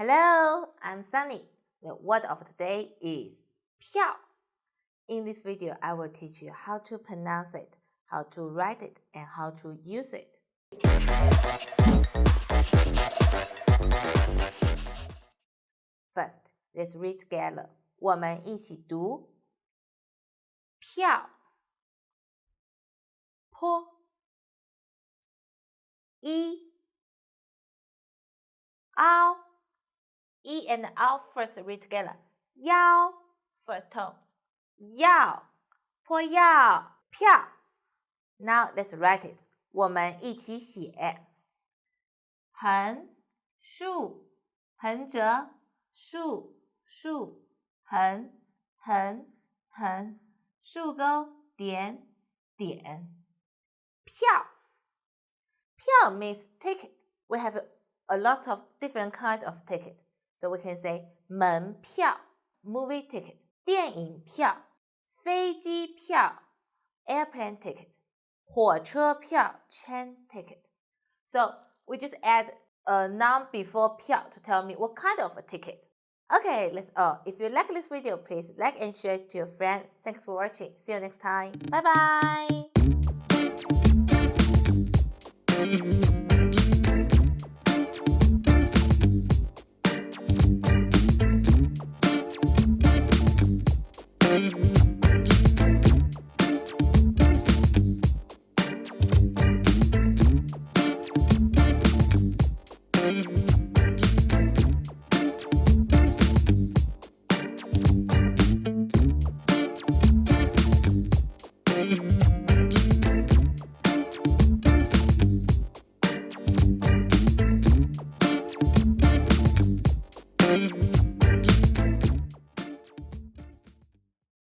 Hello, I'm Sunny. The word of the day is 票. In this video, I will teach you how to pronounce it, how to write it, and how to use it. First, let's read together. 我们一起读票坡一凹 E and O first read together. 腰 first tone. 要坡要票 Now let's write it. 我们一起写横竖横折竖竖横横横竖钩点点票 票 means ticket. We have a lot of different kinds of ticket. So we can say 门票 movie ticket, 电影票飞机票 airplane ticket, 火车票 train ticket. So we just add a noun before 票 to tell me what kind of a ticket. Okay, that's all. If you like this video, please like and share it to your friend. Thanks for watching. See you next time. Bye bye.